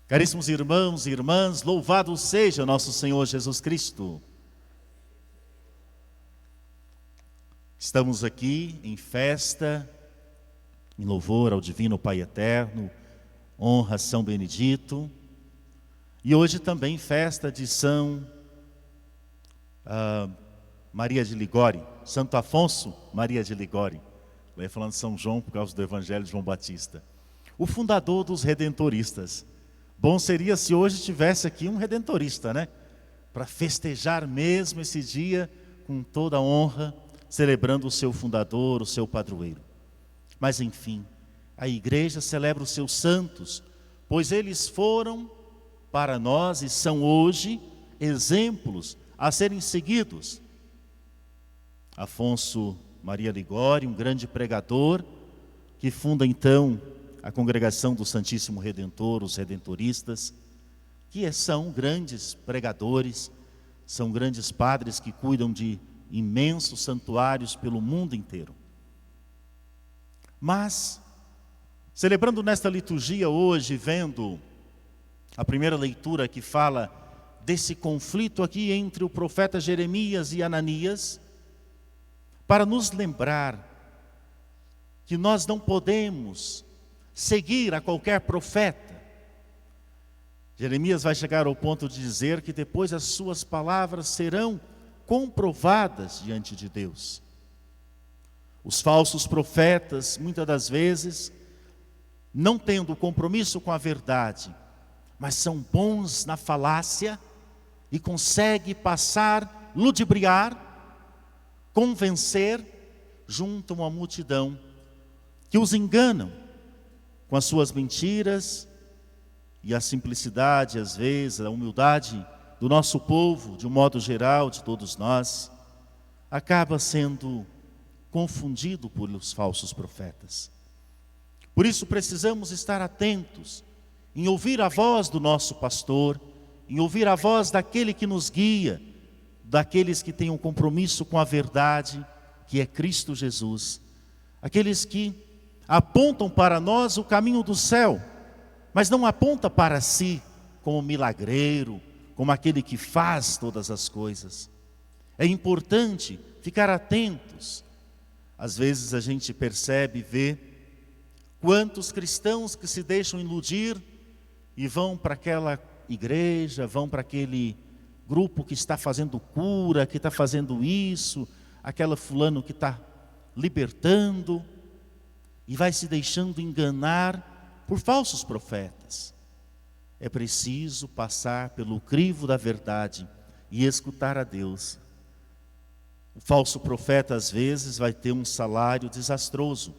Caríssimos irmãos e irmãs, louvado seja nosso Senhor Jesus Cristo. Estamos aqui em festa, em louvor ao Divino Pai Eterno, honra a São Benedito. E hoje também festa de São Maria de Ligório, Santo Afonso Maria de Ligório. Eu ia falando São João por causa do Evangelho de João Batista. O fundador dos redentoristas. Bom seria se hoje tivesse aqui um redentorista, né? Para festejar mesmo esse dia com toda a honra, celebrando o seu fundador, o seu padroeiro. Mas enfim, a igreja celebra os seus santos, pois eles foram para nós e são hoje exemplos a serem seguidos. Afonso Maria Ligório, um grande pregador, que funda então a congregação do Santíssimo Redentor, os redentoristas, que são grandes pregadores, são grandes padres que cuidam de imensos santuários pelo mundo inteiro. Mas, celebrando nesta liturgia hoje, vendo a primeira leitura que fala desse conflito aqui entre o profeta Jeremias e Ananias, para nos lembrar que nós não podemos seguir a qualquer profeta. Jeremias vai chegar ao ponto de dizer que depois as suas palavras serão comprovadas diante de Deus. Os falsos profetas, muitas das vezes, não tendo compromisso com a verdade, mas são bons na falácia e conseguem passar, ludibriar, convencer junto a uma multidão que os enganam com as suas mentiras e a simplicidade, às vezes, a humildade do nosso povo, de um modo geral, de todos nós, acaba sendo confundido por os falsos profetas. Por isso precisamos estar atentos em ouvir a voz do nosso pastor, em ouvir a voz daquele que nos guia, daqueles que têm um compromisso com a verdade, que é Cristo Jesus, aqueles que apontam para nós o caminho do céu, mas não aponta para si como milagreiro, como aquele que faz todas as coisas. É importante ficar atentos. Às vezes a gente percebe, vê quantos cristãos que se deixam iludir e vão para aquela igreja, vão para aquele grupo que está fazendo cura, que está fazendo isso, aquela fulano que está libertando, e vai se deixando enganar por falsos profetas. É preciso passar pelo crivo da verdade e escutar a Deus. O falso profeta às vezes vai ter um salário desastroso,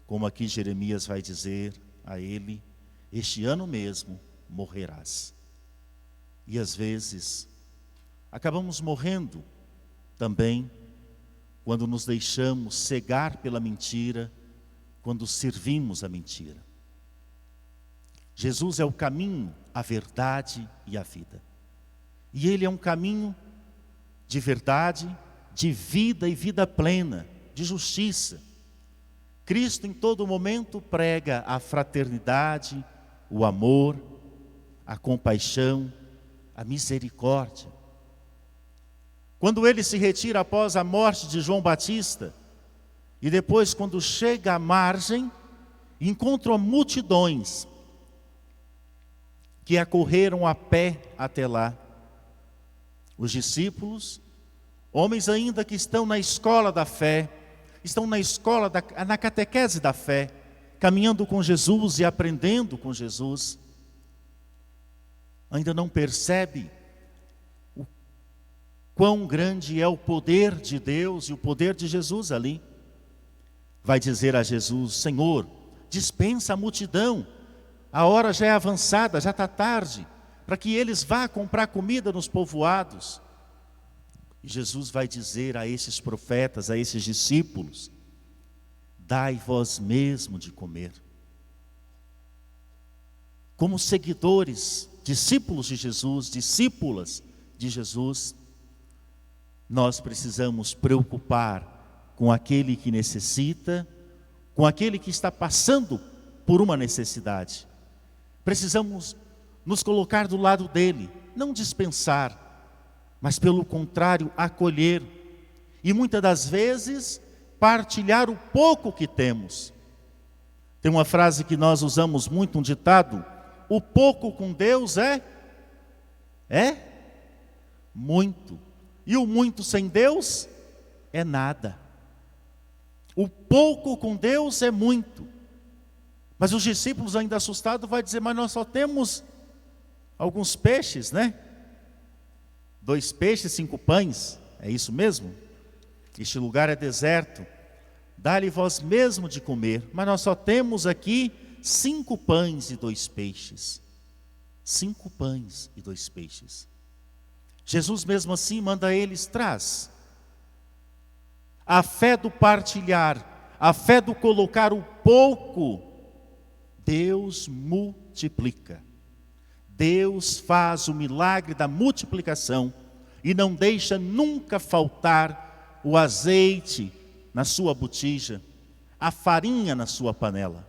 como aqui Jeremias vai dizer a ele: este ano mesmo morrerás. E às vezes acabamos morrendo também quando nos deixamos cegar pela mentira, quando servimos a mentira. Jesus é o caminho, a verdade e a vida. E Ele é um caminho de verdade, de vida e vida plena, de justiça. Cristo em todo momento prega a fraternidade, o amor, a compaixão, a misericórdia. Quando Ele se retira após a morte de João Batista, e depois, quando chega à margem, encontra multidões que acorreram a pé até lá. Os discípulos, homens ainda que estão na escola da fé, estão na escola, na catequese da fé, caminhando com Jesus e aprendendo com Jesus, ainda não percebe o quão grande é o poder de Deus e o poder de Jesus ali. Vai dizer a Jesus: Senhor, dispensa a multidão, a hora já é avançada, já está tarde, para que eles vá comprar comida nos povoados. E Jesus vai dizer a esses profetas, a esses discípulos: dai vós mesmo de comer. Como seguidores, discípulos de Jesus, discípulas de Jesus, nós precisamos preocupar com aquele que necessita, com aquele que está passando por uma necessidade. Precisamos nos colocar do lado dele, não dispensar, mas pelo contrário, acolher. E muitas das vezes, partilhar o pouco que temos. Tem uma frase que nós usamos muito, um ditado: o pouco com Deus é muito. E o muito sem Deus é nada. O pouco com Deus é muito. Mas os discípulos, ainda assustados, vão dizer: mas nós só temos alguns peixes, né? 2 peixes, 5 pães. É isso mesmo? Este lugar é deserto. Dá-lhe vós mesmo de comer. Mas nós só temos aqui 5 pães e 2 peixes. 5 pães e 2 peixes. Jesus mesmo assim manda eles: traz. A fé do partilhar, a fé do colocar o pouco, Deus multiplica. Deus faz o milagre da multiplicação e não deixa nunca faltar o azeite na sua botija, a farinha na sua panela.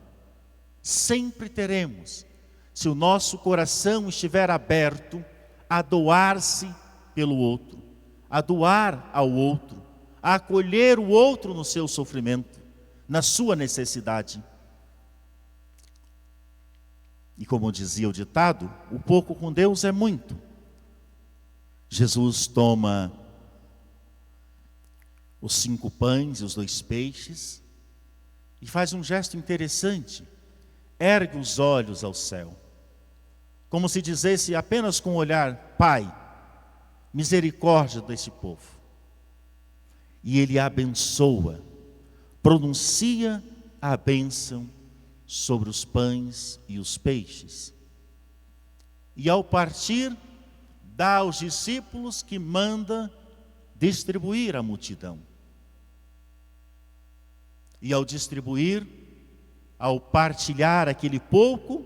Sempre teremos, se o nosso coração estiver aberto a doar-se pelo outro, a doar ao outro, a acolher o outro no seu sofrimento, na sua necessidade. E como dizia o ditado, o pouco com Deus é muito. Jesus toma os 5 pães e os 2 peixes e faz um gesto interessante. Ergue os olhos ao céu, como se dissesse apenas com o olhar: Pai, misericórdia desse povo. E ele abençoa, pronuncia a bênção sobre os pães e os peixes. E ao partir, dá aos discípulos que manda distribuir à multidão. E ao distribuir, ao partilhar aquele pouco,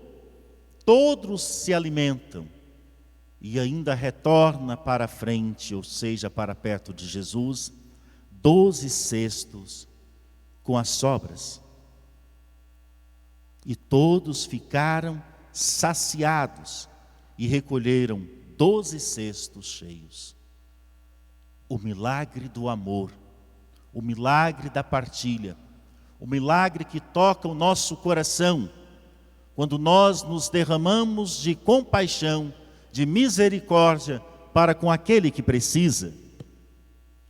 todos se alimentam. E ainda retorna para a frente, ou seja, para perto de Jesus, 12 cestos com as sobras. E todos ficaram saciados e recolheram 12 cestos cheios. O milagre do amor, o milagre da partilha, o milagre que toca o nosso coração, quando nós nos derramamos de compaixão, de misericórdia para com aquele que precisa,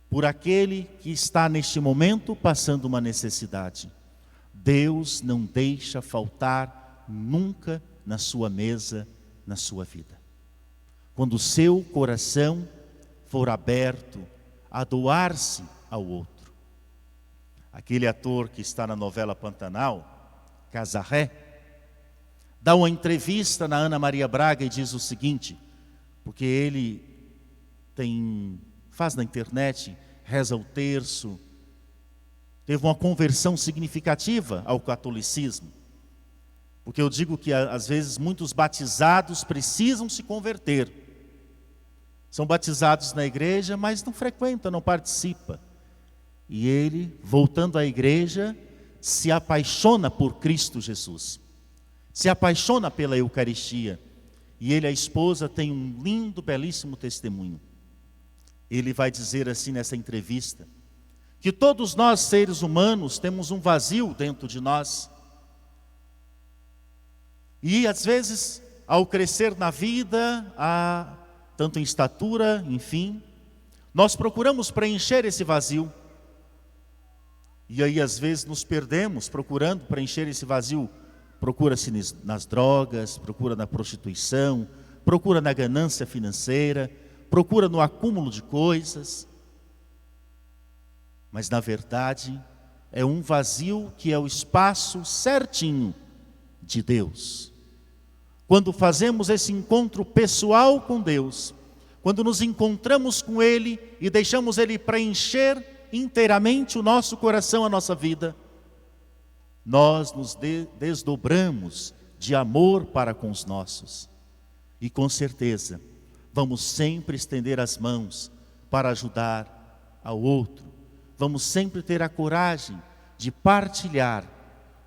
por aquele que está neste momento passando uma necessidade. Deus não deixa faltar nunca na sua mesa, na sua vida. Quando o seu coração for aberto a doar-se ao outro. Aquele ator que está na novela Pantanal, Casarré, dá uma entrevista na Ana Maria Braga e diz o seguinte, porque ele faz na internet, reza o terço, teve uma conversão significativa ao catolicismo. Porque eu digo que às vezes muitos batizados precisam se converter. São batizados na igreja, mas não frequentam, não participam. E ele, voltando à igreja, se apaixona por Cristo Jesus. Se apaixona pela Eucaristia. E ele e a esposa têm um lindo, belíssimo testemunho. Ele vai dizer assim nessa entrevista, que todos nós, seres humanos, temos um vazio dentro de nós. E às vezes, ao crescer na vida, tanto em estatura, enfim, nós procuramos preencher esse vazio. E aí às vezes nos perdemos procurando preencher esse vazio. Procura-se nas drogas, procura na prostituição, procura na ganância financeira, procura no acúmulo de coisas. Mas na verdade é um vazio que é o espaço certinho de Deus. Quando fazemos esse encontro pessoal com Deus, quando nos encontramos com Ele e deixamos Ele preencher inteiramente o nosso coração, a nossa vida, nós nos desdobramos de amor para com os nossos. E com certeza, vamos sempre estender as mãos para ajudar ao outro. Vamos sempre ter a coragem de partilhar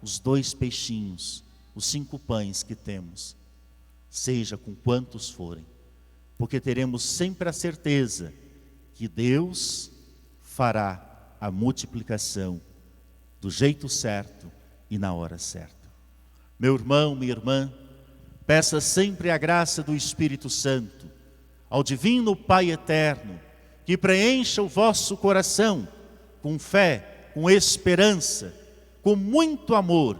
os 2 peixinhos, os 5 pães que temos. seja com quantos forem, porque teremos sempre a certeza que Deus fará a multiplicação do jeito certo e na hora certa. Meu irmão, minha irmã, peça sempre a graça do Espírito Santo, ao Divino Pai Eterno, que preencha o vosso coração com fé, com esperança, com muito amor,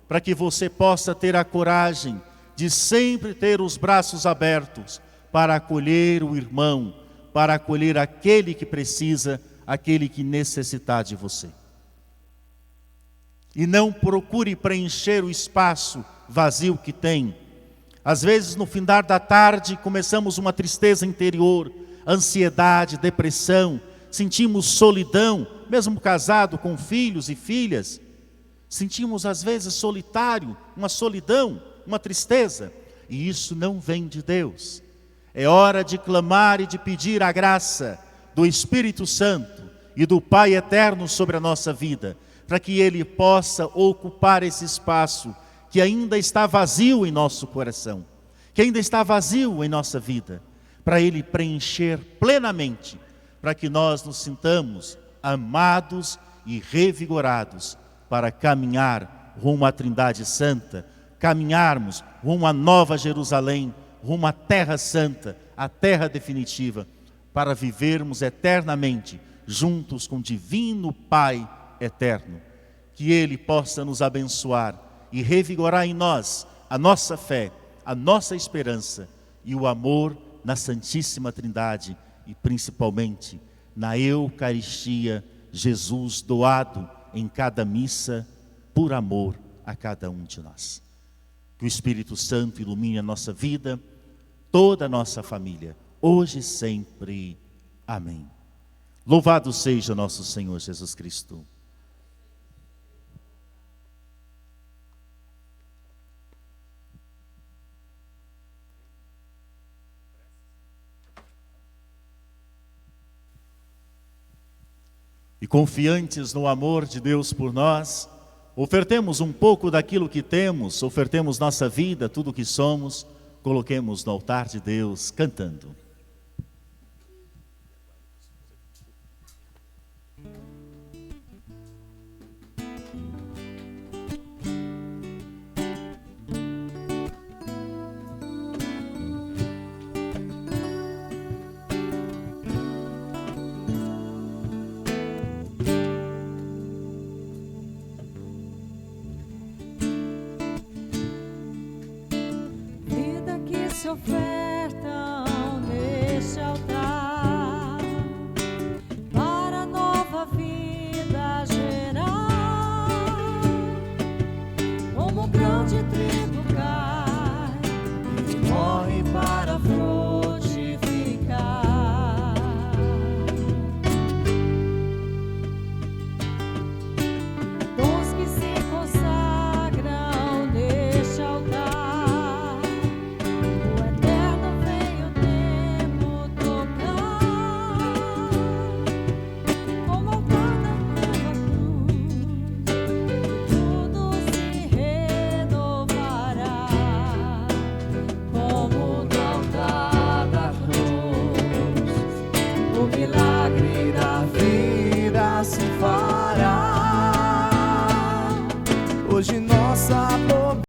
para que você possa ter a coragem de sempre ter os braços abertos para acolher o irmão, para acolher aquele que precisa, aquele que necessitar de você. E não procure preencher o espaço vazio que tem. Às vezes, no findar da tarde, começamos uma tristeza interior, ansiedade, depressão, sentimos solidão, mesmo casado com filhos e filhas. Sentimos às vezes solitário, uma solidão, uma tristeza. E isso não vem de Deus. É hora de clamar e de pedir a graça do Espírito Santo e do Pai Eterno sobre a nossa vida, para que Ele possa ocupar esse espaço que ainda está vazio em nosso coração, que ainda está vazio em nossa vida, para Ele preencher plenamente, para que nós nos sintamos amados e revigorados para caminhar rumo à Trindade Santa, caminharmos rumo à Nova Jerusalém, rumo à Terra Santa, à Terra definitiva, para vivermos eternamente juntos com o Divino Pai Eterno. Que Ele possa nos abençoar e revigorar em nós a nossa fé, a nossa esperança e o amor na Santíssima Trindade e principalmente na Eucaristia, Jesus doado em cada missa por amor a cada um de nós. Que o Espírito Santo ilumine a nossa vida, toda a nossa família, hoje e sempre. Amém. Louvado seja nosso Senhor Jesus Cristo. E confiantes no amor de Deus por nós, ofertemos um pouco daquilo que temos, ofertemos nossa vida, tudo o que somos, coloquemos no altar de Deus, cantando. Se oferece